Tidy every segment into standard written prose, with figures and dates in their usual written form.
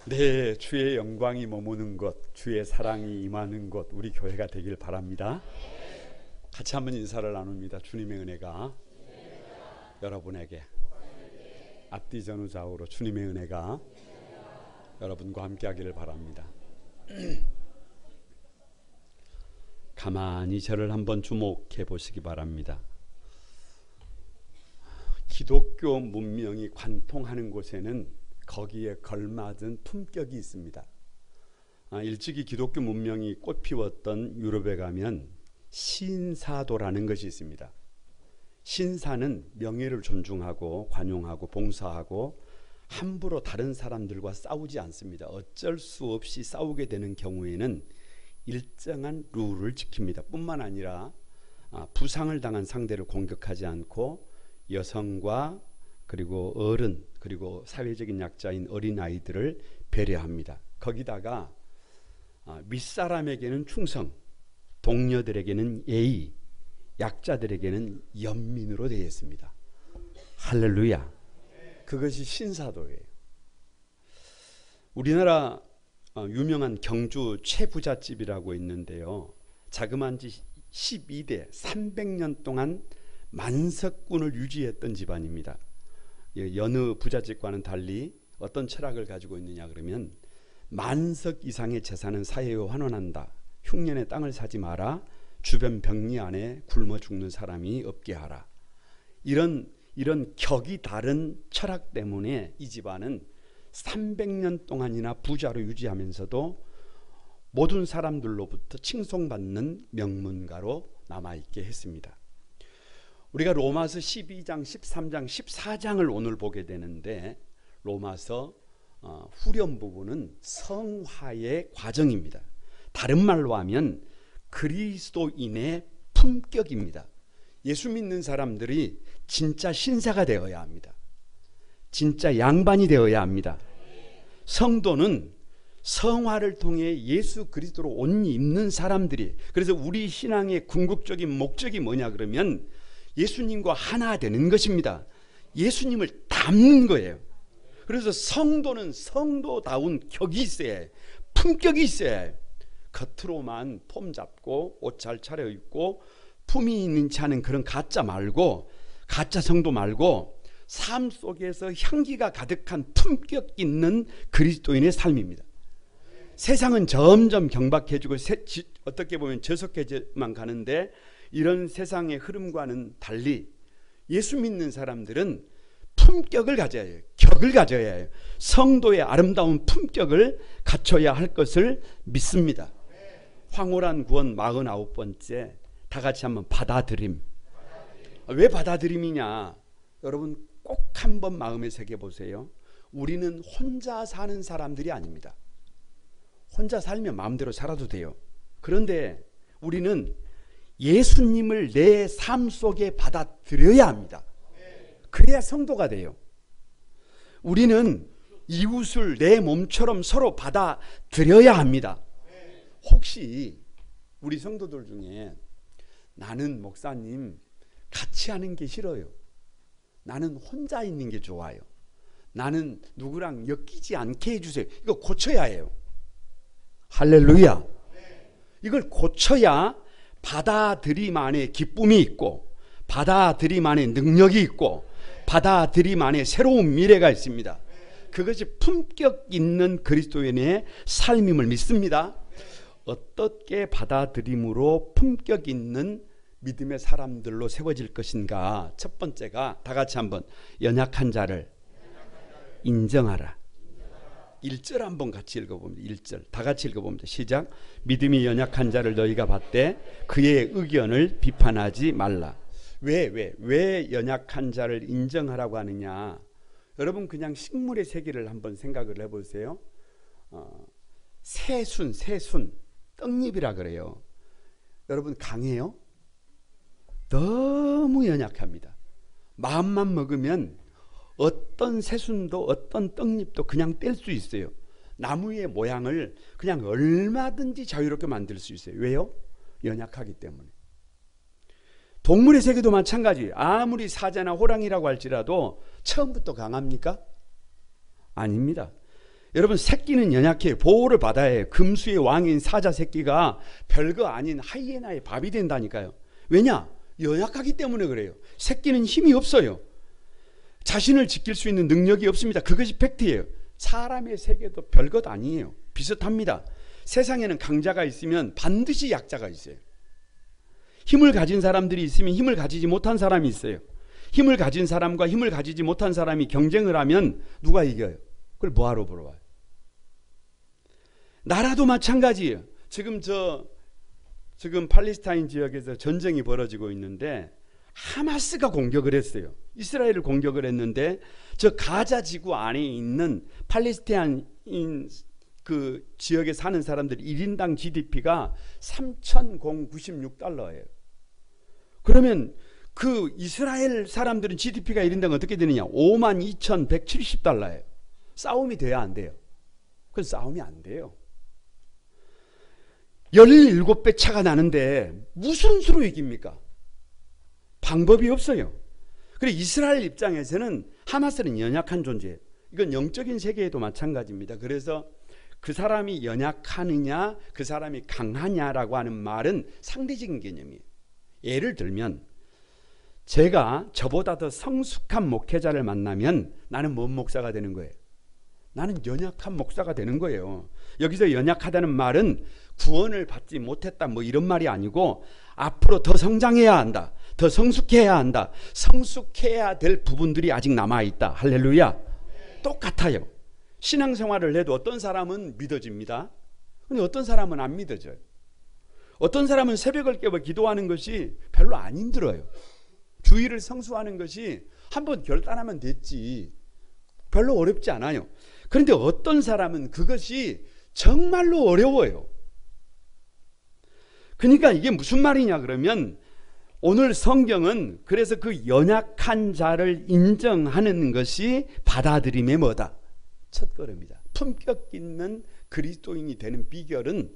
네, 주의 영광이 머무는 곳, 주의 사랑이 임하는 곳, 우리 교회가 되길 바랍니다. 같이 한번 인사를 나눕니다. 주님의 은혜가 여러분에게 앞뒤 전후 좌우로 주님의 은혜가 여러분과 함께하기를 바랍니다. 가만히 저를 한번 주목해 보시기 바랍니다. 기독교 문명이 관통하는 곳에는 거기에 걸맞은 품격이 있습니다. 일찍이 기독교 문명이 꽃피웠던 유럽에 가면 신사도라는 것이 있습니다. 신사는 명예를 존중하고 관용하고 봉사하고 함부로 다른 사람들과 싸우지 않습니다. 어쩔 수 없이 싸우게 되는 경우에는 일정한 룰을 지킵니다. 뿐만 아니라 부상을 당한 상대를 공격하지 않고 여성과 그리고 어른 그리고 사회적인 약자인 어린아이들을 배려합니다. 거기다가 윗사람에게는 충성, 동료들에게는 예의, 약자들에게는 연민으로 되어 있습니다. 할렐루야. 그것이 신사도예요. 우리나라 유명한 경주 최부잣집이라고 있는데요, 자그마치 12대 300년 동안 만석군을 유지했던 집안입니다. 여느 부잣집과는 달리 어떤 철학을 가지고 있느냐 그러면, 만석 이상의 재산은 사회에 환원한다, 흉년에 땅을 사지 마라, 주변 병리 안에 굶어 죽는 사람이 없게 하라. 이런 격이 다른 철학 때문에 이 집안은 300년 동안이나 부자로 유지하면서도 모든 사람들로부터 칭송받는 명문가로 남아있게 했습니다. 우리가 로마서 12장, 13장, 14장을 오늘 보게 되는데, 로마서 후렴 부분은 성화의 과정입니다. 다른 말로 하면 그리스도인의 품격입니다. 예수 믿는 사람들이 진짜 신사가 되어야 합니다. 진짜 양반이 되어야 합니다. 성도는 성화를 통해 예수 그리스도로 옷 입는 사람들이, 그래서 우리 신앙의 궁극적인 목적이 뭐냐 그러면 예수님과 하나 되는 것입니다. 예수님을 닮는 거예요. 그래서 성도는 성도다운 격이 있어야 해요. 품격이 있어야 해요. 겉으로만 폼 잡고 옷 잘 차려입고 품이 있는 체 않은 그런 가짜 말고, 가짜 성도 말고 삶 속에서 향기가 가득한 품격 있는 그리스도인의 삶입니다. 세상은 점점 경박해지고 어떻게 보면 저속해져만 가는데, 이런 세상의 흐름과는 달리 예수 믿는 사람들은 품격을 가져야 해요. 격을 가져야 해요. 성도의 아름다운 품격을 갖춰야 할 것을 믿습니다. 황홀한 구원 49번째, 다 같이 한번 받아들임. 왜 받아들임이냐? 여러분 꼭 한번 마음에 새겨보세요. 우리는 혼자 사는 사람들이 아닙니다. 혼자 살면 마음대로 살아도 돼요. 그런데 우리는 예수님을 내 삶 속에 받아들여야 합니다. 그래야 성도가 돼요. 우리는 이웃을 내 몸처럼 서로 받아들여야 합니다. 혹시 우리 성도들 중에 나는 목사님 같이 하는 게 싫어요, 나는 혼자 있는 게 좋아요, 나는 누구랑 엮이지 않게 해주세요, 이거 고쳐야 해요. 할렐루야. 이걸 고쳐야 받아들임 안에 기쁨이 있고, 받아들임 안에 능력이 있고, 받아들임 안에 새로운 미래가 있습니다. 그것이 품격 있는 그리스도인의 삶임을 믿습니다. 어떻게 받아들임으로 품격 있는 믿음의 사람들로 세워질 것인가? 첫 번째가, 다 같이 한번 연약한 자를 인정하라. 1절 한번 같이 읽어봅니다. 1절 다 같이 읽어봅니다. 시작. 믿음이 연약한 자를 너희가 받되 그의 의견을 비판하지 말라. 왜 연약한 자를 인정하라고 하느냐? 여러분 그냥 식물의 세계를 한번 생각을 해보세요. 새순 떡잎이라 그래요. 여러분 강해요? 너무 연약합니다. 마음만 먹으면 어떤 새순도 어떤 떡잎도 그냥 뗄 수 있어요. 나무의 모양을 그냥 얼마든지 자유롭게 만들 수 있어요. 왜요? 연약하기 때문에. 동물의 세계도 마찬가지. 아무리 사자나 호랑이라고 할지라도 처음부터 강합니까? 아닙니다. 여러분 새끼는 연약해요. 보호를 받아야 해요. 금수의 왕인 사자 새끼가 별거 아닌 하이에나의 밥이 된다니까요. 왜냐? 연약하기 때문에 그래요. 새끼는 힘이 없어요. 자신을 지킬 수 있는 능력이 없습니다. 그것이 팩트예요. 사람의 세계도 별것 아니에요. 비슷합니다. 세상에는 강자가 있으면 반드시 약자가 있어요. 힘을 가진 사람들이 있으면 힘을 가지지 못한 사람이 있어요. 힘을 가진 사람과 힘을 가지지 못한 사람이 경쟁을 하면 누가 이겨요? 그걸 뭐하러 보러 와요? 나라도 마찬가지예요. 지금 팔레스타인 지역에서 전쟁이 벌어지고 있는데 하마스가 공격을 했어요. 이스라엘을 공격을 했는데 저 가자 지구 안에 있는 팔레스타인 그 지역에 사는 사람들 1인당 GDP가 3,096달러예요. 그러면 그 이스라엘 사람들은 GDP가 1인당 어떻게 되느냐? 52,170달러예요. 싸움이 돼야 안 돼요? 그건 싸움이 안 돼요. 17배 차가 나는데 무슨 수로 이깁니까? 방법이 없어요. 그리고 이스라엘 입장에서는 하마스는 연약한 존재예요. 이건 영적인 세계에도 마찬가지입니다. 그래서 그 사람이 연약하느냐 그 사람이 강하냐라고 하는 말은 상대적인 개념이에요. 예를 들면 제가 저보다 더 성숙한 목회자를 만나면 나는 뭔 목사가 되는 거예요? 나는 연약한 목사가 되는 거예요. 여기서 연약하다는 말은 구원을 받지 못했다 뭐 이런 말이 아니고 앞으로 더 성장해야 한다. 더 성숙해야 한다. 성숙해야 될 부분들이 아직 남아있다. 할렐루야. 똑같아요. 신앙생활을 해도 어떤 사람은 믿어집니다. 근데 어떤 사람은 안 믿어져요. 어떤 사람은 새벽을 깨워 기도하는 것이 별로 안 힘들어요. 주의를 성수하는 것이 한번 결단하면 됐지. 별로 어렵지 않아요. 그런데 어떤 사람은 그것이 정말로 어려워요. 그러니까 이게 무슨 말이냐 그러면 오늘 성경은 그래서 그 연약한 자를 인정하는 것이 받아들임의 뭐다? 첫걸음이다. 품격 있는 그리스도인이 되는 비결은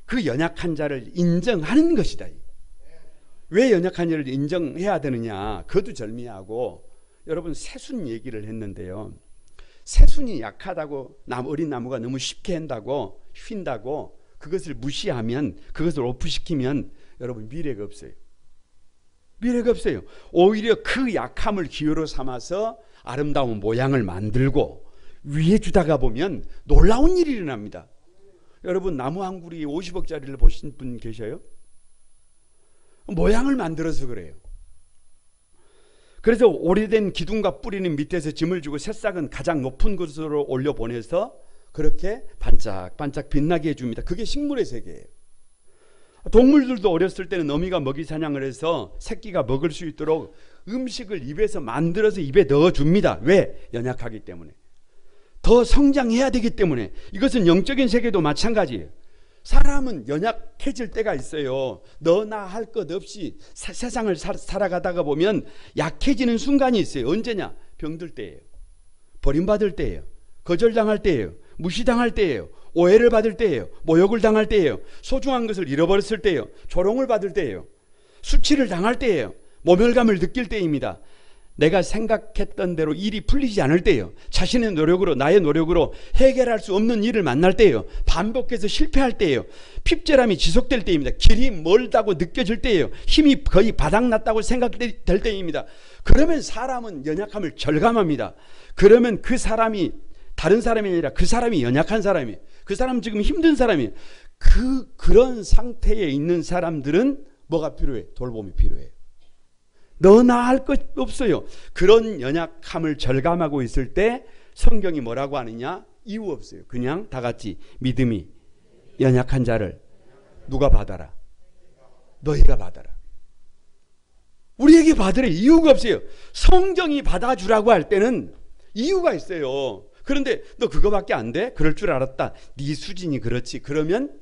그 연약한 자를 인정하는 것이다. 왜 연약한 자를 인정해야 되느냐? 그것도 절미하고 여러분 새순 얘기를 했는데요. 새순이 약하다고 어린 나무가 너무 쉽게 한다고 휜다고 그것을 무시하면 그것을 오프시키면 여러분 미래가 없어요. 미래가 없어요. 오히려 그 약함을 기회로 삼아서 아름다운 모양을 만들고 위에 주다가 보면 놀라운 일이 일어납니다. 여러분 나무 한 그루에 50억짜리를 보신 분 계셔요? 모양을 만들어서 그래요. 그래서 오래된 기둥과 뿌리는 밑에서 짐을 주고 새싹은 가장 높은 곳으로 올려보내서 그렇게 반짝반짝 빛나게 해줍니다. 그게 식물의 세계예요. 동물들도 어렸을 때는 어미가 먹이 사냥을 해서 새끼가 먹을 수 있도록 음식을 입에서 만들어서 입에 넣어줍니다. 왜? 연약하기 때문에. 더 성장해야 되기 때문에. 이것은 영적인 세계도 마찬가지예요. 사람은 연약해질 때가 있어요. 너나 할 것 없이 세상을 살아가다가 보면 약해지는 순간이 있어요. 언제냐? 병들 때예요. 버림받을 때예요. 거절당할 때예요. 무시당할 때예요. 오해를 받을 때예요. 모욕을 당할 때예요. 소중한 것을 잃어버렸을 때예요. 조롱을 받을 때예요. 수치를 당할 때예요. 모멸감을 느낄 때입니다. 내가 생각했던 대로 일이 풀리지 않을 때예요. 자신의 노력으로 나의 노력으로 해결할 수 없는 일을 만날 때예요. 반복해서 실패할 때예요. 핍절함이 지속될 때입니다. 길이 멀다고 느껴질 때예요. 힘이 거의 바닥났다고 생각될 때입니다. 그러면 사람은 연약함을 절감합니다. 그러면 그 사람이 다른 사람이 아니라 그 사람이 연약한 사람이에요. 그 사람 지금 힘든 사람이에요. 그런 상태에 있는 사람들은 뭐가 필요해? 돌봄이 필요해요. 너나 할 것 없어요. 그런 연약함을 절감하고 있을 때 성경이 뭐라고 하느냐? 이유 없어요. 그냥 다 같이 믿음이 연약한 자를 누가 받아라? 너희가 받아라. 우리에게 받으래. 이유가 없어요. 성경이 받아주라고 할 때는 이유가 있어요. 그런데 너 그거밖에 안 돼? 그럴 줄 알았다. 네 수준이 그렇지. 그러면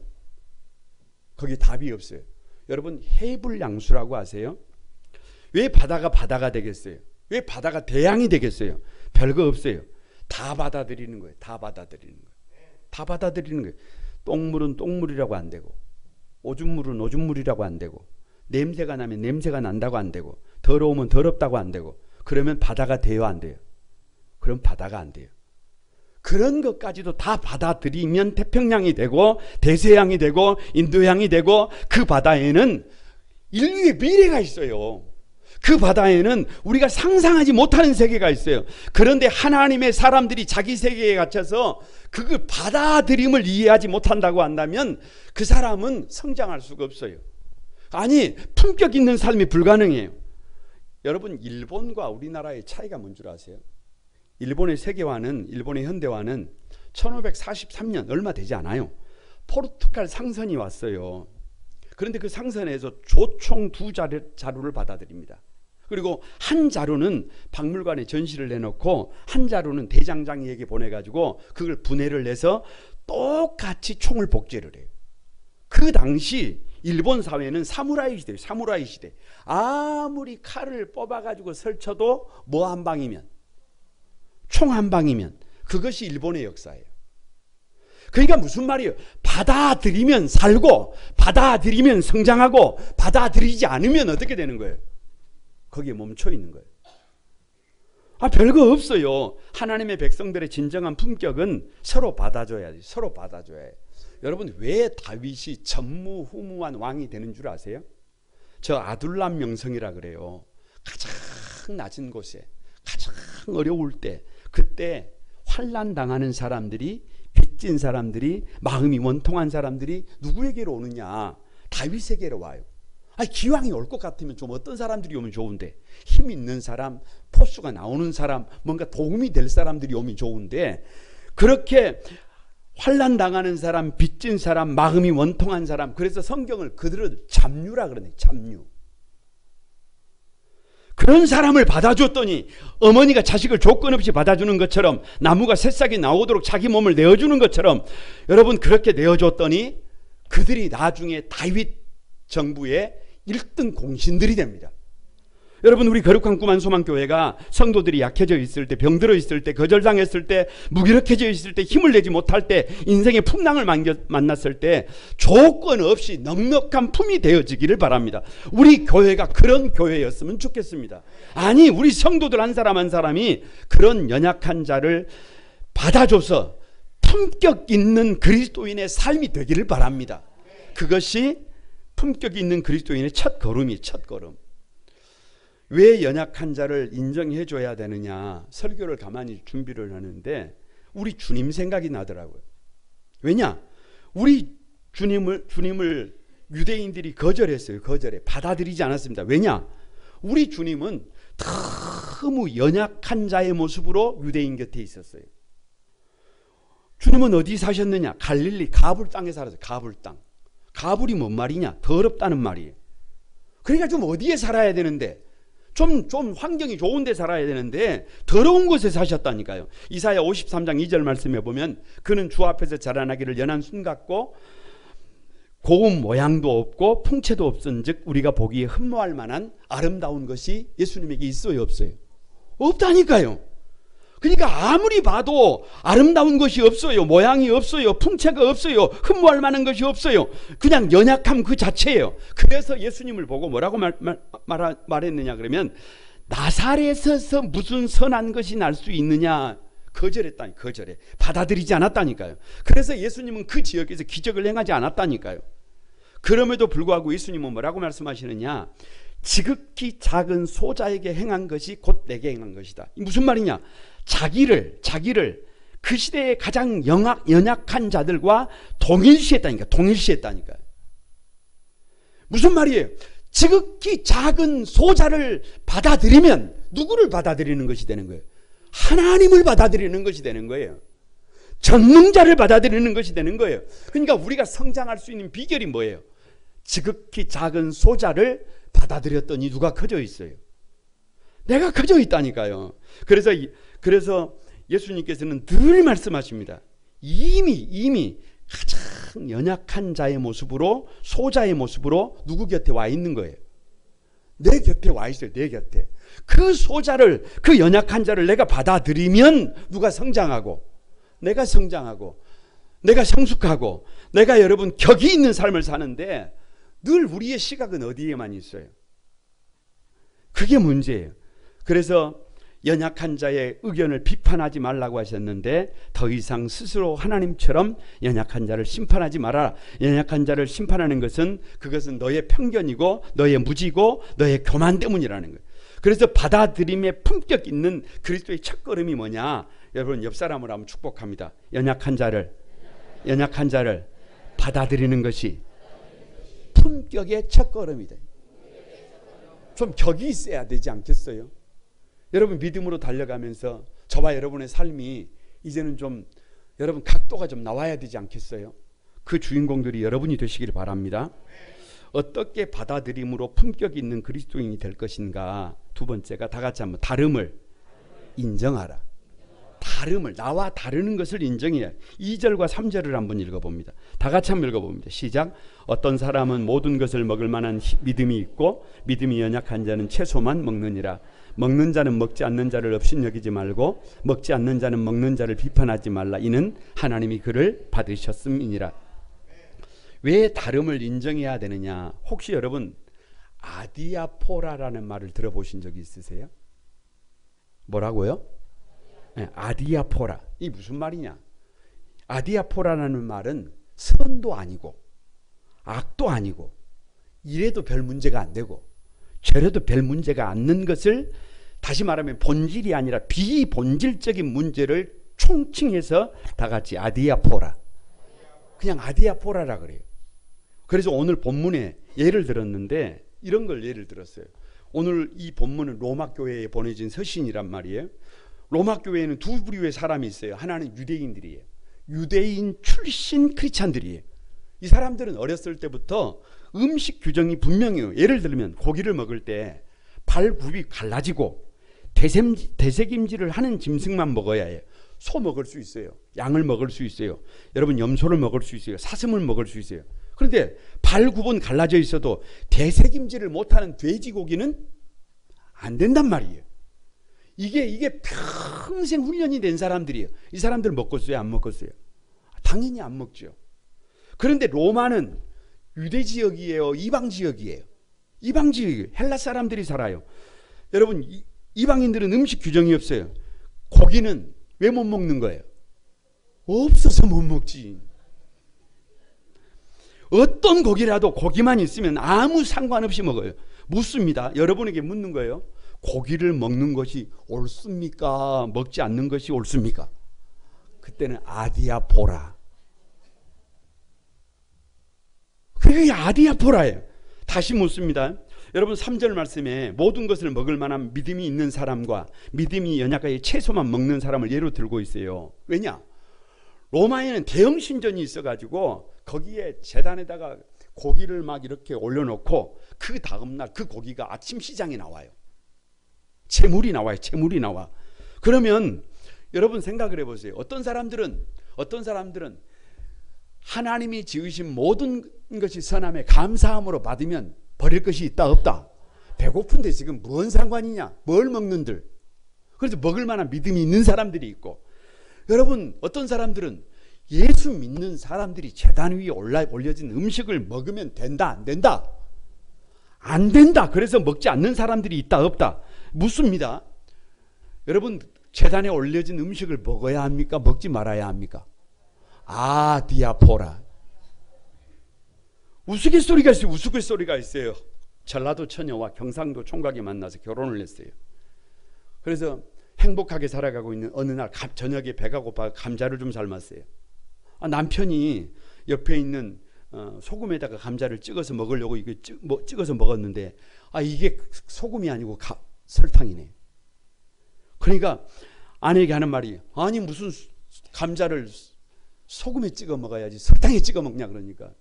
거기 답이 없어요. 여러분 해불양수라고 아세요? 왜 바다가 되겠어요? 왜 바다가 대양이 되겠어요? 별거 없어요. 다 받아들이는 거예요. 다 받아들이는 거예요. 다 받아들이는 거예요. 똥물은 똥물이라고 안 되고 오줌물은 오줌물이라고 안 되고 냄새가 나면 냄새가 난다고 안 되고 더러우면 더럽다고 안 되고 그러면 바다가 돼요 안 돼요? 그럼 바다가 안 돼요. 그런 것까지도 다 받아들이면 태평양이 되고 대서양이 되고 인도양이 되고 그 바다에는 인류의 미래가 있어요. 그 바다에는 우리가 상상하지 못하는 세계가 있어요. 그런데 하나님의 사람들이 자기 세계에 갇혀서 그걸 받아들임을 이해하지 못한다고 한다면 그 사람은 성장할 수가 없어요. 아니, 품격 있는 삶이 불가능해요. 여러분, 일본과 우리나라의 차이가 뭔 줄 아세요? 일본의 세계화는, 일본의 현대화는 1543년 얼마 되지 않아요. 포르투갈 상선이 왔어요. 그런데 그 상선에서 조총 2자루를 받아들입니다. 그리고 한 자루는 박물관에 전시를 내놓고 한 자루는 대장장이에게 보내가지고 그걸 분해를 해서 똑같이 총을 복제를 해요. 그 당시 일본 사회는 사무라이 시대예요. 사무라이 시대. 아무리 칼을 뽑아가지고 설쳐도 뭐 한 방이면, 총 한 방이면 그것이 일본의 역사예요. 그러니까 무슨 말이에요? 받아들이면 살고 받아들이면 성장하고 받아들이지 않으면 어떻게 되는 거예요? 거기에 멈춰 있는 거예요. 별거 없어요. 하나님의 백성들의 진정한 품격은 서로 받아줘야지. 서로 받아줘야 해요. 여러분, 왜 다윗이 전무후무한 왕이 되는 줄 아세요? 저 아둘람 명성이라 그래요. 가장 낮은 곳에, 가장 어려울 때, 그때 환난 당하는 사람들이, 빚진 사람들이, 마음이 원통한 사람들이 누구에게로 오느냐? 다윗에게로 와요. 기왕이 올 것 같으면 좀 어떤 사람들이 오면 좋은데, 힘 있는 사람, 포수가 나오는 사람, 뭔가 도움이 될 사람들이 오면 좋은데, 그렇게 환난 당하는 사람, 빚진 사람, 마음이 원통한 사람, 그래서 성경을 그들을 잡류라 그러네. 잡류. 그런 사람을 받아줬더니 어머니가 자식을 조건 없이 받아주는 것처럼, 나무가 새싹이 나오도록 자기 몸을 내어주는 것처럼, 여러분, 그렇게 내어줬더니 그들이 나중에 다윗 정부의 1등 공신들이 됩니다. 여러분, 우리 거룩한 꿈 한소망교회가 성도들이 약해져 있을 때, 병들어 있을 때, 거절당했을 때, 무기력해져 있을 때, 힘을 내지 못할 때, 인생의 풍랑을 만났을 때 조건 없이 넉넉한 품이 되어지기를 바랍니다. 우리 교회가 그런 교회였으면 좋겠습니다. 아니, 우리 성도들 한 사람 한 사람이 그런 연약한 자를 받아줘서 품격 있는 그리스도인의 삶이 되기를 바랍니다. 그것이 품격이 있는 그리스도인의 첫 걸음이, 첫 걸음. 왜 연약한 자를 인정해 줘야 되느냐, 설교를 가만히 준비를 하는데 우리 주님 생각이 나더라고요. 왜냐? 우리 주님을 유대인들이 거절했어요. 받아들이지 않았습니다. 왜냐? 우리 주님은 너무 연약한 자의 모습으로 유대인 곁에 있었어요. 주님은 어디 사셨느냐? 갈릴리 가불 땅에 살았어요. 가불 땅. 가불이 뭔 말이냐? 더럽다는 말이에요. 그러니까 좀 어디에 살아야 되는데, 좀 환경이 좋은 데 살아야 되는데 더러운 곳에 사셨다니까요. 이사야 53장 2절 말씀에 보면, 그는 주 앞에서 자라나기를 연한 순 같고 고운 모양도 없고 풍채도 없은즉 우리가 보기에 흠모할 만한 아름다운 것이 예수님에게 있어요, 없어요? 없다니까요. 그러니까 아무리 봐도 아름다운 것이 없어요. 모양이 없어요. 풍채가 없어요. 흠모할 만한 것이 없어요. 그냥 연약함 그 자체예요. 그래서 예수님을 보고 뭐라고 말했느냐 그러면, 나사렛에서 무슨 선한 것이 날 수 있느냐 거절했다니. 거절해. 받아들이지 않았다니까요. 그래서 예수님은 그 지역에서 기적을 행하지 않았다니까요. 그럼에도 불구하고 예수님은 뭐라고 말씀하시느냐, 지극히 작은 소자에게 행한 것이 곧 내게 행한 것이다. 무슨 말이냐? 자기를 그 시대의 가장 연약한 자들과 동일시했다니까요. 무슨 말이에요? 지극히 작은 소자를 받아들이면 누구를 받아들이는 것이 되는 거예요? 하나님을 받아들이는 것이 되는 거예요. 전능자를 받아들이는 것이 되는 거예요. 그러니까 우리가 성장할 수 있는 비결이 뭐예요? 지극히 작은 소자를 받아들였더니 누가 커져 있어요? 내가 커져 있다니까요. 그래서 예수님께서는 늘 말씀하십니다. 이미 가장 연약한 자의 모습으로, 소자의 모습으로 누구 곁에 와 있는 거예요? 내 곁에 와 있어요. 내 곁에. 그 소자를, 그 연약한 자를 내가 받아들이면 누가 성장하고, 내가 성장하고, 내가 성숙하고, 내가 여러분 격이 있는 삶을 사는데 늘 우리의 시각은 어디에만 있어요? 그게 문제예요. 그래서 연약한 자의 의견을 비판하지 말라고 하셨는데 더 이상 스스로 하나님처럼 연약한 자를 심판하지 마라. 연약한 자를 심판하는 것은 그것은 너의 편견이고 너의 무지고 너의 교만 때문이라는 거예요. 그래서 받아들임의 품격 있는 그리스도의 첫걸음이 뭐냐? 여러분 옆 사람을 한번 축복합니다. 연약한 자를 받아들이는 것이 품격의 첫걸음이다. 좀 격이 있어야 되지 않겠어요? 여러분 믿음으로 달려가면서 저와 여러분의 삶이 이제는 좀 여러분 각도가 좀 나와야 되지 않겠어요? 그 주인공들이 여러분이 되시길 바랍니다. 어떻게 받아들임으로 품격 있는 그리스도인이 될 것인가? 두 번째가 다 같이 한번 다름을 인정하라. 다름을, 나와 다르는 것을 인정해야. 2절과 3절을 한번 읽어봅니다. 다 같이 한번 읽어봅니다. 시작. 어떤 사람은 모든 것을 먹을 만한 믿음이 있고 믿음이 연약한 자는 채소만 먹느니라. 먹는 자는 먹지 않는 자를 업신여기지 말고 먹지 않는 자는 먹는 자를 비판하지 말라. 이는 하나님이 그를 받으셨음이니라. 왜 다름을 인정해야 되느냐? 혹시 여러분 아디아포라라는 말을 들어보신 적이 있으세요? 뭐라고요? 네, 아디아포라. 이 무슨 말이냐? 아디아포라라는 말은 선도 아니고 악도 아니고 이래도 별 문제가 안 되고 저래도 별 문제가 않는 것을, 다시 말하면 본질이 아니라 비본질적인 문제를 총칭해서 다 같이 아디아포라. 그냥 아디아포라라 그래요. 그래서 오늘 본문에 예를 들었는데 이런 걸 예를 들었어요. 오늘 이 본문은 로마 교회에 보내진 서신이란 말이에요. 로마 교회에는 두 부류의 사람이 있어요. 하나는 유대인들이에요. 유대인 출신 크리스찬들이에요. 이 사람들은 어렸을 때부터 음식 규정이 분명해요. 예를 들면 고기를 먹을 때 발굽이 갈라지고 대세김질을 하는 짐승만 먹어야 해요. 소 먹을 수 있어요. 양을 먹을 수 있어요. 여러분 염소를 먹을 수 있어요. 사슴을 먹을 수 있어요. 그런데 발굽은 갈라져 있어도 대세김질을 못하는 돼지고기는 안 된단 말이에요. 이게 평생 훈련이 된 사람들이에요. 이 사람들 먹겠어요? 안 먹겠어요? 당연히 안 먹죠. 그런데 로마는 유대 지역이에요? 이방 지역이에요? 이방 지역이에요. 헬라 사람들이 살아요. 여러분 이방인들은 음식 규정이 없어요. 고기는 왜 못 먹는 거예요? 없어서 못 먹지. 어떤 고기라도 고기만 있으면 아무 상관없이 먹어요. 묻습니다. 여러분에게 묻는 거예요. 고기를 먹는 것이 옳습니까? 먹지 않는 것이 옳습니까? 그때는 아디아포라. 그게 아디아포라예요. 다시 묻습니다. 여러분 3절 말씀에 모든 것을 먹을 만한 믿음이 있는 사람과 믿음이 연약하게 채소만 먹는 사람을 예로 들고 있어요. 왜냐? 로마에는 대형 신전이 있어가지고 거기에 제단에다가 고기를 막 이렇게 올려놓고 그 다음날 그 고기가 아침 시장에 나와요. 재물이 나와요. 재물이 나와. 그러면 여러분 생각을 해보세요. 어떤 사람들은 하나님이 지으신 모든 것이 선함에 감사함으로 받으면 버릴 것이 있다 없다? 배고픈데 지금 뭔 상관이냐? 뭘 먹는들? 그래서 먹을 만한 믿음이 있는 사람들이 있고, 여러분 어떤 사람들은 예수 믿는 사람들이 제단 위에 올려진 음식을 먹으면 된다 안 된다? 안 된다. 그래서 먹지 않는 사람들이 있다 없다? 묻습니다. 여러분 제단에 올려진 음식을 먹어야 합니까? 먹지 말아야 합니까? 아디아포라. 우스갯소리가 있어요. 우스갯소리가 있어요. 전라도 처녀와 경상도 총각이 만나서 결혼을 했어요. 그래서 행복하게 살아가고 있는 어느 날 저녁에 배가 고파 감자를 좀 삶았어요. 남편이 옆에 있는 소금에다가 감자를 찍어서 먹으려고 이게 찍어서 먹었는데 이게 소금이 아니고 설탕이네. 그러니까 아내에게 하는 말이, 아니 무슨 감자를 소금에 찍어 먹어야지 설탕에 찍어 먹냐. 그러니까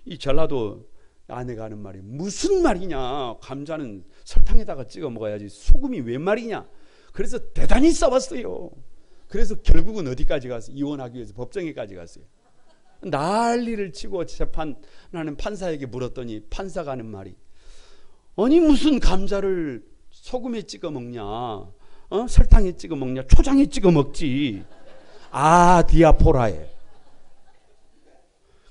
이 전라도 아내가 하는 말이, 무슨 말이냐, 감자는 설탕에다가 찍어 먹어야지 소금이 웬 말이냐. 그래서 대단히 싸웠어요. 그래서 결국은 어디까지 갔어요? 이혼하기 위해서 법정에까지 갔어요. 난리를 치고 재판하는 판사에게 물었더니 판사가 하는 말이, 아니 무슨 감자를 소금에 찍어 먹냐, 설탕에 찍어 먹냐, 초장에 찍어 먹지. 디아포라에.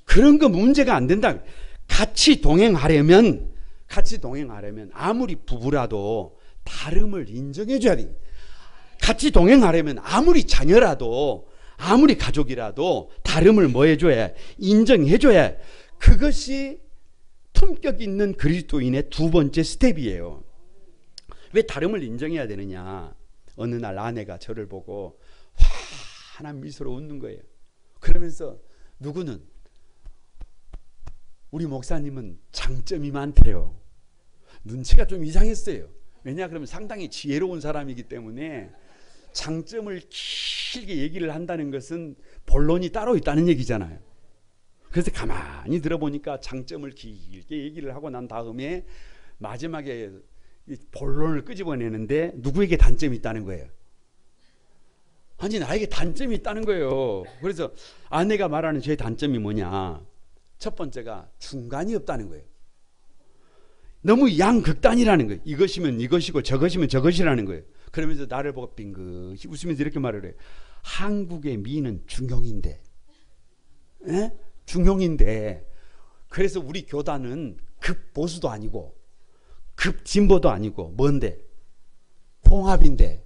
그런 거 문제가 안 된다. 같이 동행하려면 아무리 부부라도 다름을 인정해 줘야 돼. 같이 동행하려면 아무리 자녀라도 아무리 가족이라도 다름을 뭐 해줘야 인정해줘야 그것이 품격 있는 그리스도인의 두 번째 스텝이에요. 왜 다름을 인정해야 되느냐? 어느 날 아내가 저를 보고 환한 미소로 웃는 거예요. 그러면서 누구는 우리 목사님은 장점이 많대요. 눈치가 좀 이상했어요. 왜냐 그러면 상당히 지혜로운 사람이기 때문에 장점을 길게 얘기를 한다는 것은 본론이 따로 있다는 얘기잖아요. 그래서 가만히 들어보니까 장점을 길게 얘기를 하고 난 다음에 마지막에 본론을 끄집어내는데 누구에게 단점이 있다는 거예요. 아니 나에게 단점이 있다는 거예요. 그래서 아내가 말하는 제 단점이 뭐냐? 첫 번째가 중간이 없다는 거예요. 너무 양극단이라는 거예요. 이것이면 이것이고 저것이면 저것이라는 거예요. 그러면서 나를 보고 빙긋 웃으면서 이렇게 말을 해요. 한국의 미는 중용인데, 에? 중용인데, 그래서 우리 교단은 급보수도 아니고 급진보도 아니고 뭔데? 통합인데.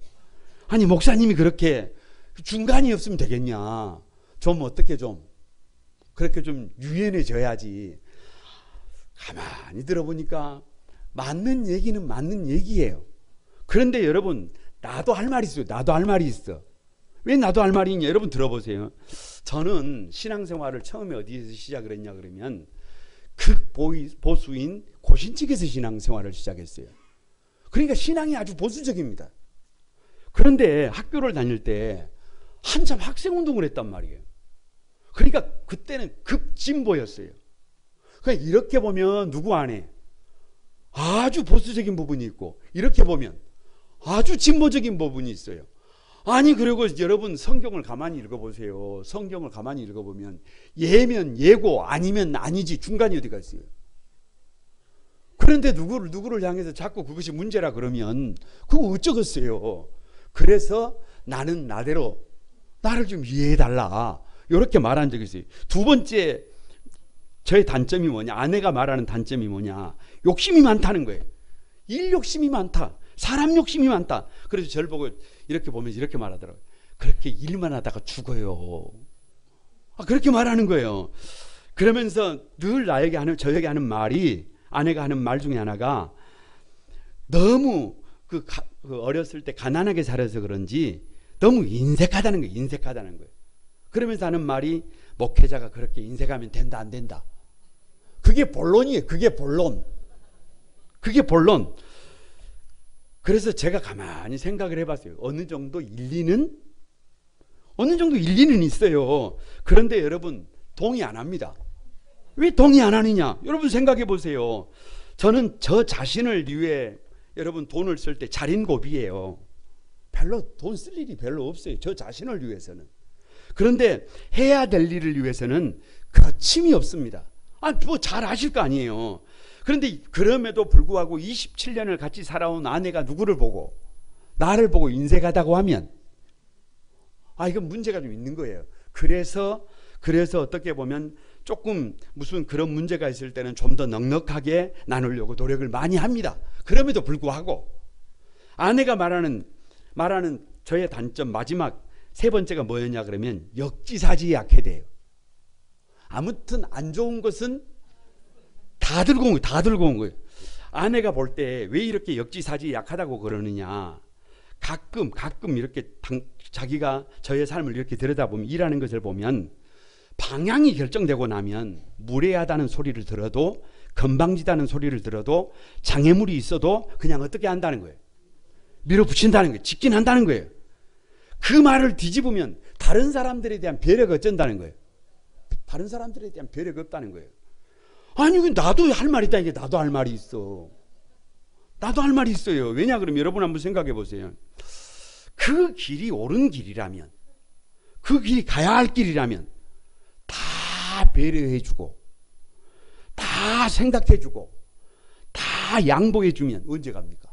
아니 목사님이 그렇게 중간이 없으면 되겠냐? 좀 어떻게 좀 그렇게 좀 유연해져야지. 가만히 들어보니까 맞는 얘기는 맞는 얘기예요. 그런데 여러분 나도 할 말이 있어요. 나도 할 말이 있어. 왜 나도 할 말이 있냐? 여러분 들어보세요. 저는 신앙생활을 처음에 어디에서 시작을 했냐 그러면 극보수인 고신측에서 신앙생활을 시작했어요. 그러니까 신앙이 아주 보수적입니다. 그런데 학교를 다닐 때 한참 학생운동을 했단 말이에요. 그러니까 그때는 급진보였어요. 그러니까 이렇게 보면 누구 안에 아주 보수적인 부분이 있고 이렇게 보면 아주 진보적인 부분이 있어요. 아니 그리고 여러분 성경을 가만히 읽어보세요. 성경을 가만히 읽어보면 예면 예고 아니면 아니지 중간이 어디가 있어요. 그런데 누구를 향해서 자꾸 그것이 문제라 그러면 그거 어쩌겠어요. 그래서 나는 나대로 나를 좀 이해해달라 이렇게 말한 적이 있어요. 두 번째 저의 단점이 뭐냐? 아내가 말하는 단점이 뭐냐? 욕심이 많다는 거예요. 일 욕심이 많다. 사람 욕심이 많다. 그래서 저를 보고 이렇게 보면서 이렇게 말하더라고요. 그렇게 일만 하다가 죽어요. 그렇게 말하는 거예요. 그러면서 늘 저에게 하는 말이 아내가 하는 말 중에 하나가 너무 어렸을 때 가난하게 살아서 그런지 너무 인색하다는 거예요. 인색하다는 거예요. 그러면서 하는 말이 목회자가 그렇게 인색하면 된다 안 된다. 그게 본론이에요. 그게 본론. 그게 본론. 그래서 제가 가만히 생각을 해봤어요. 어느 정도 일리는 있어요. 그런데 여러분 동의 안 합니다. 왜 동의 안 하느냐? 여러분 생각해 보세요. 저는 저 자신을 위해 여러분 돈을 쓸 때 잘인고비예요. 별로 돈 쓸 일이 별로 없어요. 저 자신을 위해서는. 그런데 해야 될 일을 위해서는 거침이 없습니다. 뭐 잘 아실 거 아니에요. 그런데 그럼에도 불구하고 27년을 같이 살아온 아내가 누구를 보고 나를 보고 인색하다고 하면 이건 문제가 좀 있는 거예요. 그래서 어떻게 보면 조금 무슨 그런 문제가 있을 때는 좀 더 넉넉하게 나누려고 노력을 많이 합니다. 그럼에도 불구하고 아내가 말하는 저의 단점 마지막 세 번째가 뭐였냐 그러면 역지사지에 약해돼요. 아무튼 안 좋은 것은 다 들고 온 거예요. 아내가 볼 때 왜 이렇게 역지사지에 약하다고 그러느냐. 가끔 이렇게 자기가 저의 삶을 이렇게 들여다보면 일하는 것을 보면 방향이 결정되고 나면 무례하다는 소리를 들어도 건방지다는 소리를 들어도 장애물이 있어도 그냥 어떻게 한다는 거예요. 밀어붙인다는 거예요. 직진한다는 거예요. 그 말을 뒤집으면 다른 사람들에 대한 배려가 어쩐다는 거예요. 다른 사람들에 대한 배려가 없다는 거예요. 아니 나도 할 말이 있다. 이게 나도 할 말이 있어. 나도 할 말이 있어요. 왜냐 그러면 여러분 한번 생각해 보세요. 그 길이 옳은 길이라면 그 길이 가야 할 길이라면 다 배려해주고 다 생각해주고 다 양보해주면 언제 갑니까?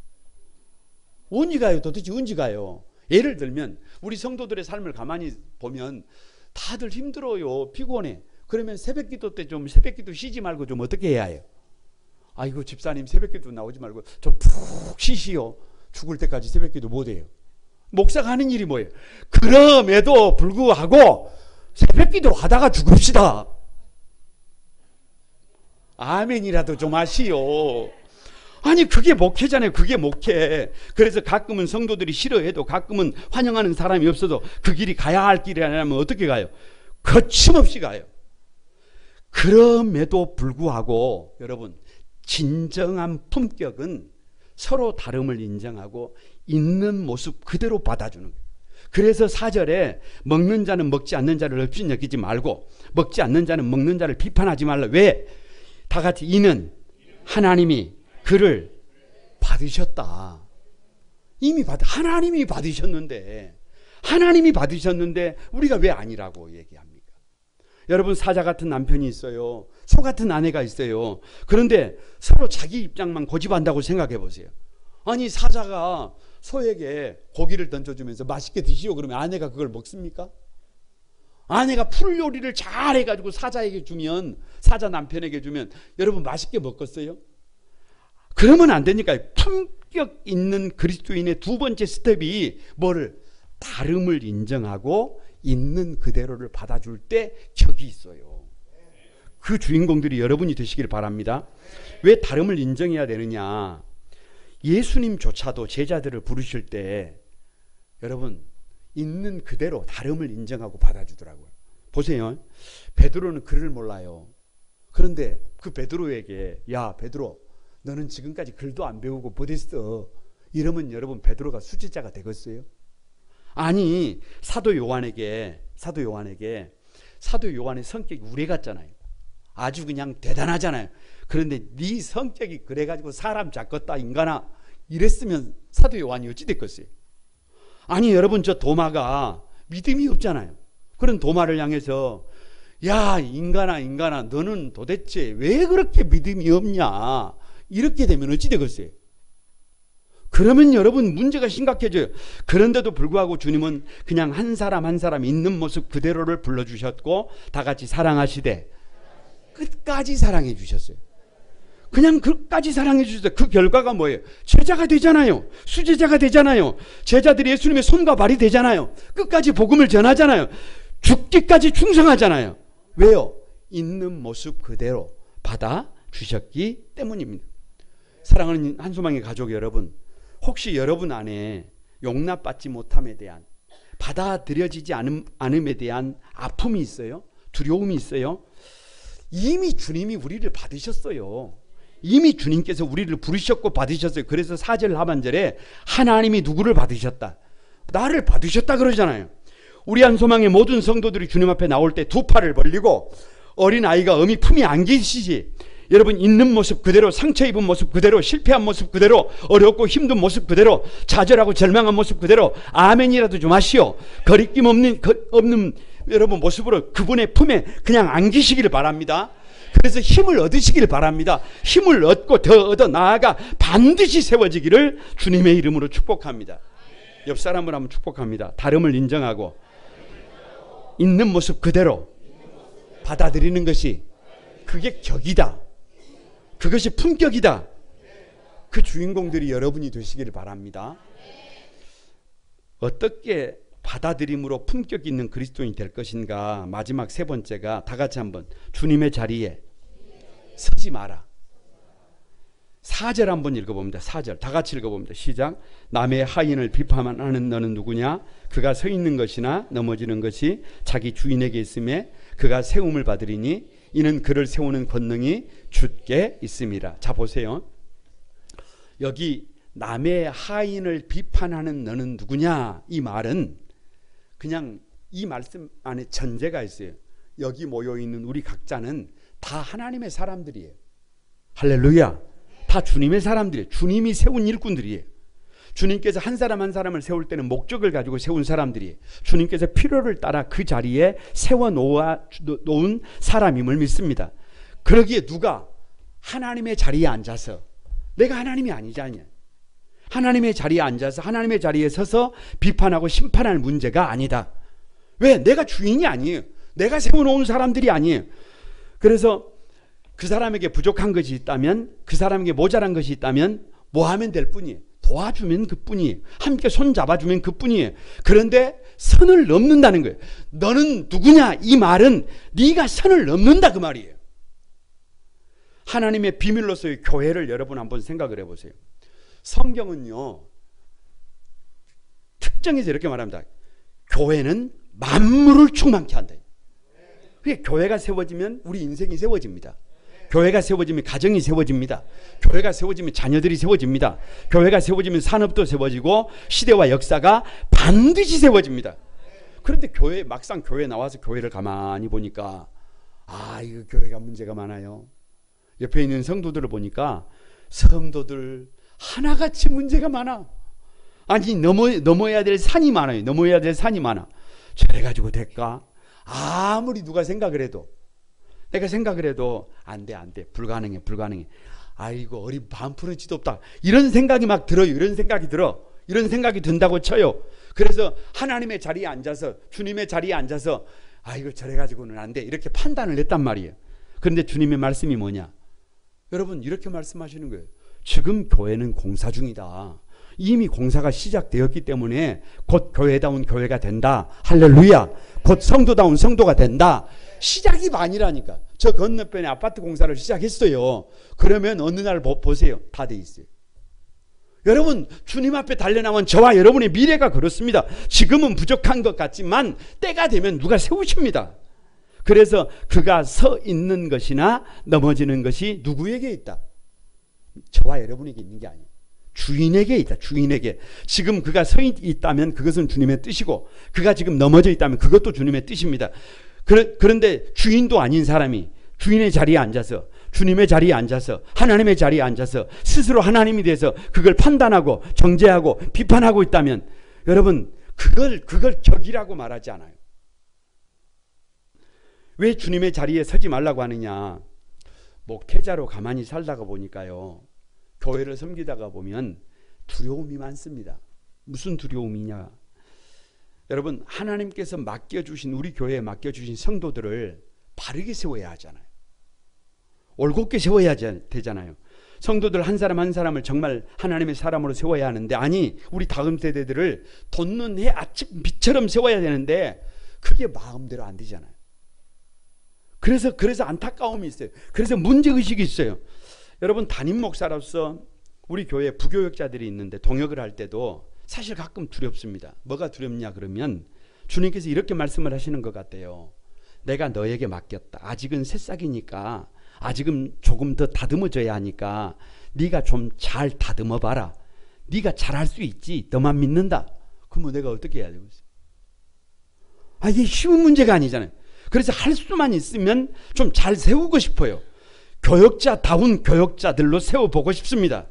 언제 가요? 도대체 언제 가요? 예를 들면 우리 성도들의 삶을 가만히 보면 다들 힘들어요. 피곤해. 그러면 새벽기도 때 좀 새벽기도 쉬지 말고 좀 어떻게 해야 해요? 아이고 집사님 새벽기도 나오지 말고 좀 푹 쉬시오. 죽을 때까지 새벽기도 못 해요. 목사가 하는 일이 뭐예요? 그럼에도 불구하고 새벽기도 하다가 죽읍시다. 아멘이라도 좀 하시오. 아니 그게 목회잖아요. 그게 목회. 그래서 가끔은 성도들이 싫어해도 가끔은 환영하는 사람이 없어도 그 길이 가야 할 길이 아니라면 어떻게 가요? 거침없이 가요. 그럼에도 불구하고 여러분, 진정한 품격은 서로 다름을 인정하고 있는 모습 그대로 받아주는 거예요. 그래서 4절에 먹는 자는 먹지 않는 자를 없이 여기지 말고 먹지 않는 자는 먹는 자를 비판하지 말라. 왜? 다 같이 이는 하나님이 그를 받으셨다. 이미 하나님이 받으셨는데 우리가 왜 아니라고 얘기합니까? 여러분, 사자 같은 남편이 있어요. 소 같은 아내가 있어요. 그런데 서로 자기 입장만 고집한다고 생각해 보세요. 아니 사자가 소에게 고기를 던져주면서 맛있게 드시오 그러면 아내가 그걸 먹습니까? 아내가 풀 요리를 잘 해가지고 사자에게 주면, 사자 남편에게 주면 여러분 맛있게 먹겠어요? 그러면 안 되니까요. 품격 있는 그리스도인의 두 번째 스텝이 뭐를? 다름을 인정하고 있는 그대로를 받아줄 때 격이 있어요. 그 주인공들이 여러분이 되시길 바랍니다. 왜 다름을 인정해야 되느냐? 예수님조차도 제자들을 부르실 때 여러분 있는 그대로 다름을 인정하고 받아주더라고요. 보세요. 베드로는 글을 몰라요. 그런데 그 베드로에게 야 베드로 너는 지금까지 글도 안 배우고 못했어. 이러면 여러분 베드로가 수지자가 되겠어요? 아니 사도 요한의 성격이 우레 같잖아요. 아주 그냥 대단하잖아요. 그런데 네 성격이 그래가지고 사람 잡겠다 인간아 이랬으면 사도 요한이 어찌 됐겠어요? 아니 여러분 저 도마가 믿음이 없잖아요. 그런 도마를 향해서 야 인간아 너는 도대체 왜 그렇게 믿음이 없냐 이렇게 되면 어찌 되겠어요? 그러면 여러분 문제가 심각해져요. 그런데도 불구하고 주님은 그냥 한 사람 한 사람 있는 모습 그대로를 불러주셨고 다 같이 사랑하시되 끝까지 사랑해 주셨어요. 그냥 끝까지 사랑해 주셨어요. 그 결과가 뭐예요? 제자가 되잖아요. 수제자가 되잖아요. 제자들이 예수님의 손과 발이 되잖아요. 끝까지 복음을 전하잖아요. 죽기까지 충성하잖아요. 왜요? 있는 모습 그대로 받아주셨기 때문입니다. 사랑하는 한소망의 가족 여러분, 혹시 여러분 안에 용납받지 못함에 대한, 받아들여지지 않음에 대한 아픔이 있어요? 두려움이 있어요? 이미 주님이 우리를 받으셨어요. 이미 주님께서 우리를 부르셨고 받으셨어요. 그래서 4절 하반절에 하나님이 누구를 받으셨다? 나를 받으셨다 그러잖아요. 우리 한소망의 모든 성도들이 주님 앞에 나올 때 두 팔을 벌리고 어린아이가 어미 품에 안기시지 여러분 있는 모습 그대로, 상처 입은 모습 그대로, 실패한 모습 그대로, 어렵고 힘든 모습 그대로, 좌절하고 절망한 모습 그대로 아멘이라도 좀 하시오. 거리낌 없는 여러분 모습으로 그분의 품에 그냥 안기시기를 바랍니다. 그래서 힘을 얻으시기를 바랍니다. 힘을 얻고 더 얻어 나아가 반드시 세워지기를 주님의 이름으로 축복합니다. 옆 사람을 한번 축복합니다. 다름을 인정하고 있는 모습 그대로 받아들이는 것이 그게 격이다. 그것이 품격이다. 그 주인공들이 여러분이 되시기를 바랍니다. 어떻게 받아들임으로 품격 있는 그리스도인이 될 것인가? 마지막 세 번째가 다 같이 한번 주님의 자리에 서지 마라. 4절 한번 읽어봅니다. 4절 다 같이 읽어봅니다. 시작. 남의 하인을 비판하는 너는 누구냐? 그가 서 있는 것이나 넘어지는 것이 자기 주인에게 있음에 그가 세움을 받으리니 이는 그를 세우는 권능이 주께 있음이라. 자 보세요. 여기 남의 하인을 비판하는 너는 누구냐? 이 말은 그냥 이 말씀 안에 전제가 있어요. 여기 모여있는 우리 각자는 다 하나님의 사람들이에요. 할렐루야. 다 주님의 사람들이에요. 주님이 세운 일꾼들이에요. 주님께서 한 사람 한 사람을 세울 때는 목적을 가지고 세운 사람들이에요. 주님께서 필요를 따라 그 자리에 세워놓은 사람임을 믿습니다. 그러기에 누가 하나님의 자리에 앉아서 내가 하나님이 아니잖냐, 하나님의 자리에 앉아서 하나님의 자리에 서서 비판하고 심판할 문제가 아니다. 왜? 내가 주인이 아니에요. 내가 세워놓은 사람들이 아니에요. 그래서 그 사람에게 부족한 것이 있다면, 그 사람에게 모자란 것이 있다면 뭐 하면 될 뿐이에요? 도와주면 그뿐이에요. 함께 손잡아주면 그뿐이에요. 그런데 선을 넘는다는 거예요. 너는 누구냐? 이 말은 네가 선을 넘는다 그 말이에요. 하나님의 비밀로서의 교회를 여러분 한번 생각을 해보세요. 성경은요 특정해서 이렇게 말합니다. 교회는 만물을 충만케 한다. 그게 교회가 세워지면 우리 인생이 세워집니다. 교회가 세워지면 가정이 세워집니다. 교회가 세워지면 자녀들이 세워집니다. 교회가 세워지면 산업도 세워지고 시대와 역사가 반드시 세워집니다. 그런데 교회 막상 교회에 나와서 교회를 가만히 보니까 이거 교회가 문제가 많아요. 옆에 있는 성도들을 보니까 성도들 하나같이 문제가 많아. 아니 넘어야 될 산이 많아요. 넘어야 될 산이 많아. 저래 가지고 될까? 아무리 누가 생각을 해도 내가 생각을 해도 안 돼. 불가능해. 아이고 어린 반푼어치도 없다. 이런 생각이 막 들어요. 이런 생각이 든다고 쳐요. 그래서 하나님의 자리에 앉아서 주님의 자리에 앉아서 이거 저래 가지고는 안 돼. 이렇게 판단을 했단 말이에요. 그런데 주님의 말씀이 뭐냐? 여러분 이렇게 말씀하시는 거예요. 지금 교회는 공사 중이다. 이미 공사가 시작되었기 때문에 곧 교회다운 교회가 된다. 할렐루야. 곧 성도다운 성도가 된다. 시작이 반이라니까. 저 건너편에 아파트 공사를 시작했어요. 그러면 어느 날 보세요. 다 돼 있어요. 여러분 주님 앞에 달려나온 저와 여러분의 미래가 그렇습니다. 지금은 부족한 것 같지만 때가 되면 누가 세우십니다. 그래서 그가 서 있는 것이나 넘어지는 것이 누구에게 있다? 저와 여러분에게 있는 게 아니에요. 주인에게 있다. 주인에게. 지금 그가 서 있다면 그것은 주님의 뜻이고 그가 지금 넘어져 있다면 그것도 주님의 뜻입니다. 그런데 주인도 아닌 사람이 주인의 자리에 앉아서 주님의 자리에 앉아서 하나님의 자리에 앉아서 스스로 하나님이 돼서 그걸 판단하고 정죄하고 비판하고 있다면 여러분 그걸 격이라고 말하지 않아요. 왜 주님의 자리에 서지 말라고 하느냐? 목회자로 가만히 살다가 보니까요. 교회를 섬기다가 보면 두려움이 많습니다. 무슨 두려움이냐? 여러분 하나님께서 맡겨주신 우리 교회에 맡겨주신 성도들을 바르게 세워야 하잖아요. 올곧게 세워야 되잖아요. 성도들 한 사람 한 사람을 정말 하나님의 사람으로 세워야 하는데 아니 우리 다음 세대들을 돋는 해 아침 빛처럼 세워야 되는데 그게 마음대로 안 되잖아요. 그래서 안타까움이 있어요. 그래서 문제의식이 있어요. 여러분 담임 목사로서 우리 교회에 부교역자들이 있는데 동역을 할 때도 사실 가끔 두렵습니다. 뭐가 두렵냐 그러면 주님께서 이렇게 말씀을 하시는 것 같아요. 내가 너에게 맡겼다. 아직은 새싹이니까 아직은 조금 더 다듬어져야 하니까 네가 좀 잘 다듬어 봐라. 네가 잘할 수 있지. 너만 믿는다. 그러면 내가 어떻게 해야 되겠어요? 이게 쉬운 문제가 아니잖아요. 그래서 할 수만 있으면 좀 잘 세우고 싶어요. 교역자다운 교역자들로 세워보고 싶습니다.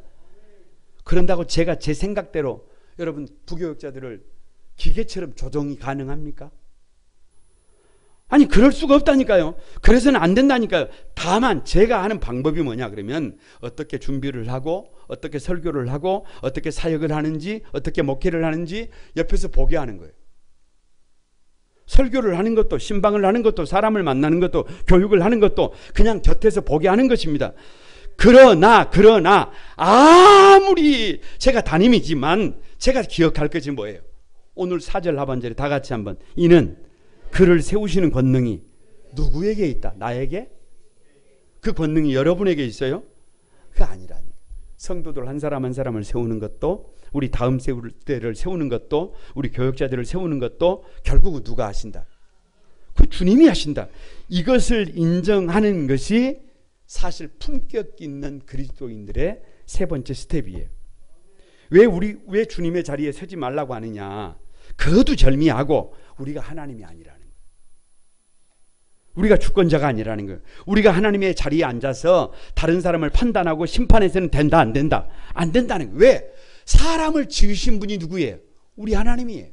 그런다고 제가 제 생각대로 여러분 부교역자들을 기계처럼 조정이 가능합니까? 아니 그럴 수가 없다니까요. 그래서는 안 된다니까요. 다만 제가 하는 방법이 뭐냐 그러면 어떻게 준비를 하고 어떻게 설교를 하고 어떻게 사역을 하는지 어떻게 목회를 하는지 옆에서 보게 하는 거예요. 설교를 하는 것도 신방을 하는 것도 사람을 만나는 것도 교육을 하는 것도 그냥 곁에서 보게 하는 것입니다. 그러나 아무리 제가 담임이지만 제가 기억할 것이 뭐예요? 오늘 4절 하반절에 다 같이 한번 이는 그를 세우시는 권능이 누구에게 있다? 나에게? 그 권능이 여러분에게 있어요? 그게 아니라니. 성도들 한 사람 한 사람을 세우는 것도 우리 다음 세대를 세우는 것도 우리 교역자들을 세우는 것도 결국은 누가 하신다? 그 주님이 하신다. 이것을 인정하는 것이 사실 품격 있는 그리스도인들의 세 번째 스텝이에요. 왜 주님의 자리에 서지 말라고 하느냐? 그것도 절미하고 우리가 하나님이 아니라는 거예요. 우리가 주권자가 아니라는 거예요. 우리가 하나님의 자리에 앉아서 다른 사람을 판단하고 심판해서는 된다 안 된다? 안 된다는 거예요. 왜? 사람을 지으신 분이 누구예요? 우리 하나님이에요.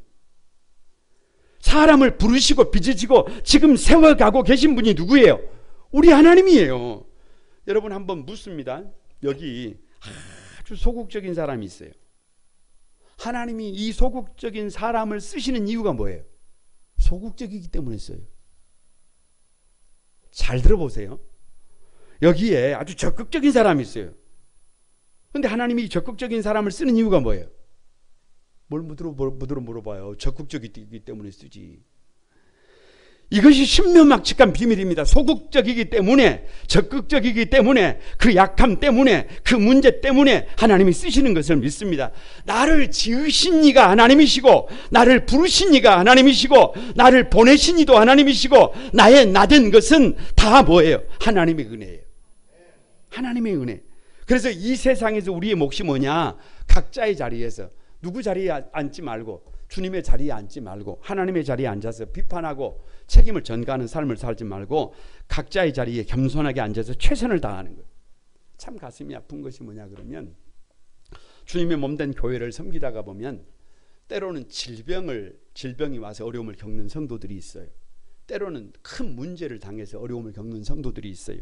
사람을 부르시고 빚으시고 지금 세워가고 계신 분이 누구예요? 우리 하나님이에요. 여러분 한번 묻습니다. 여기 아주 소극적인 사람이 있어요. 하나님이 이 소극적인 사람을 쓰시는 이유가 뭐예요? 소극적이기 때문에 써요. 잘 들어보세요. 여기에 아주 적극적인 사람이 있어요. 근데 하나님이 적극적인 사람을 쓰는 이유가 뭐예요? 뭘 묻으러 물어봐요. 적극적이기 때문에 쓰지. 이것이 신묘막측한 비밀입니다. 소극적이기 때문에, 적극적이기 때문에, 그 약함 때문에, 그 문제 때문에 하나님이 쓰시는 것을 믿습니다. 나를 지으신 이가 하나님이시고, 나를 부르신 이가 하나님이시고, 나를 보내신 이도 하나님이시고, 나의 나된 것은 다 뭐예요? 하나님의 은혜예요. 하나님의 은혜. 그래서 이 세상에서 우리의 몫이 뭐냐? 각자의 자리에서 누구 자리에 앉지 말고, 주님의 자리에 앉지 말고, 하나님의 자리에 앉아서 비판하고 책임을 전가하는 삶을 살지 말고 각자의 자리에 겸손하게 앉아서 최선을 다하는 거예요. 참 가슴이 아픈 것이 뭐냐 그러면, 주님의 몸된 교회를 섬기다가 보면 때로는 질병이 와서 어려움을 겪는 성도들이 있어요. 때로는 큰 문제를 당해서 어려움을 겪는 성도들이 있어요.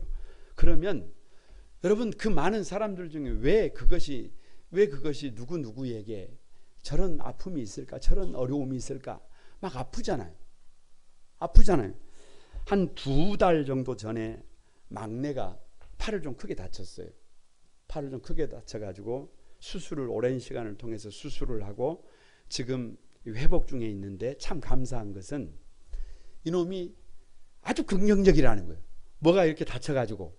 그러면 여러분, 그 많은 사람들 중에 왜 그것이 누구에게 저런 아픔이 있을까? 저런 어려움이 있을까? 막 아프잖아요. 한 2달 정도 전에 막내가 팔을 좀 크게 다쳤어요. 팔을 좀 크게 다쳐가지고 오랜 시간을 통해서 수술을 하고 지금 회복 중에 있는데, 참 감사한 것은 이놈이 아주 긍정적이라는 거예요. 뭐가 이렇게 다쳐가지고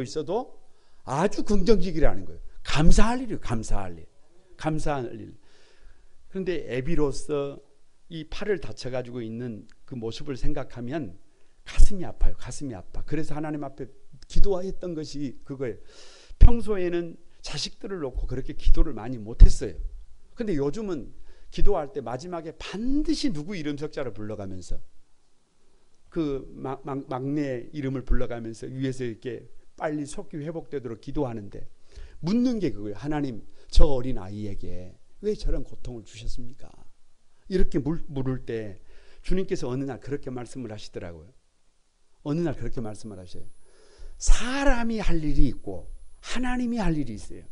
있어도 아주 긍정적이라는 거예요. 감사할 일이에요. 감사할 일. 그런데 애비로서 이 팔을 다쳐가지고 있는 그 모습을 생각하면 가슴이 아파요. 그래서 하나님 앞에 기도했던 것이 그거예요. 평소에는 자식들을 놓고 그렇게 기도를 많이 못했어요. 근데 요즘은 기도할 때 마지막에 반드시 누구 이름 석자를 불러가면서, 그 막내 이름을 불러가면서 위에서 이렇게 빨리 속히 회복되도록 기도하는데, 묻는 게 그거예요. 하나님, 저 어린 아이에게 왜 저런 고통을 주셨습니까? 이렇게 물을 때 주님께서 어느 날 그렇게 말씀을 하시더라고요. 사람이 할 일이 있고 하나님이 할 일이 있어요.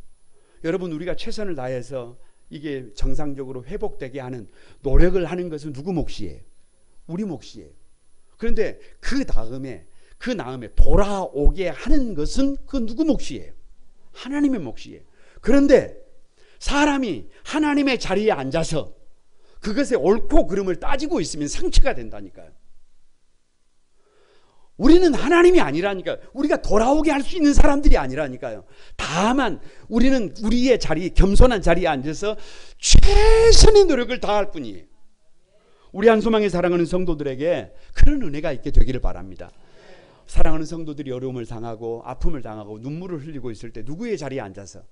여러분, 우리가 최선을 다해서 이게 정상적으로 회복되게 하는 노력을 하는 것은 누구 몫이에요? 우리 몫이에요. 그런데 그 다음에 돌아오게 하는 것은 그 누구 몫이에요? 하나님의 몫이에요. 그런데 사람이 하나님의 자리에 앉아서 그것의 옳고 그름을 따지고 있으면 상처가 된다니까요. 우리는 하나님이 아니라니까요. 우리가 돌아오게 할 수 있는 사람들이 아니라니까요. 다만 우리는 우리의 겸손한 자리에 앉아서 최선의 노력을 다할 뿐이에요. 우리 한소망의 사랑하는 성도들에게 그런 은혜가 있게 되기를 바랍니다. 사랑하는 성도들이 어려움을 당하고 아픔을 당하고 눈물을 흘리고 있을 때 누구의 자리에 앉아서?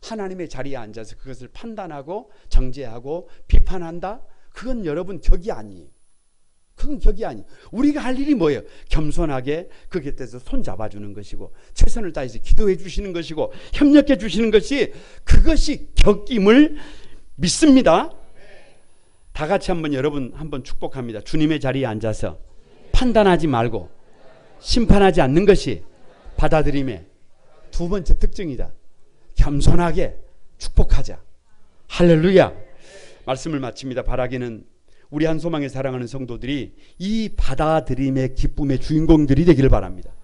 하나님의 자리에 앉아서 그것을 판단하고 정죄하고 비판한다? 그건 여러분 격이 아니에요. 우리가 할 일이 뭐예요? 겸손하게 그 곁에서 손 잡아주는 것이고, 최선을 다해서 기도해 주시는 것이고, 협력해 주시는 그것이 격임을 믿습니다. 다 같이 여러분 한번 축복합니다. 주님의 자리에 앉아서 판단하지 말고 심판하지 않는 것이 받아들임의 두 번째 특징이다. 겸손하게 축복하자. 할렐루야. 말씀을 마칩니다. 바라기는 우리 한소망에 사랑하는 성도들이 이 받아들임의 기쁨의 주인공들이 되기를 바랍니다.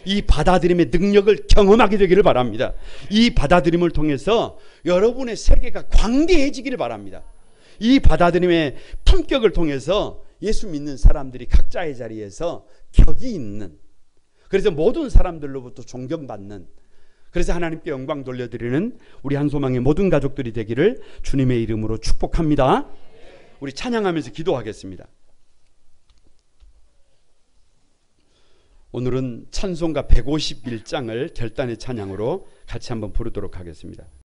이 받아들임의 능력을 경험하게 되기를 바랍니다. 이 받아들임을 통해서 여러분의 세계가 광대해지기를 바랍니다. 이 받아들임의 품격을 통해서 예수 믿는 사람들이 각자의 자리에서 격이 있는, 그래서 모든 사람들로부터 존경받는, 그래서 하나님께 영광 돌려드리는 우리 한소망의 모든 가족들이 되기를 주님의 이름으로 축복합니다. 우리 찬양하면서 기도하겠습니다. 오늘은 찬송가 151장을 결단의 찬양으로 같이 한번 부르도록 하겠습니다.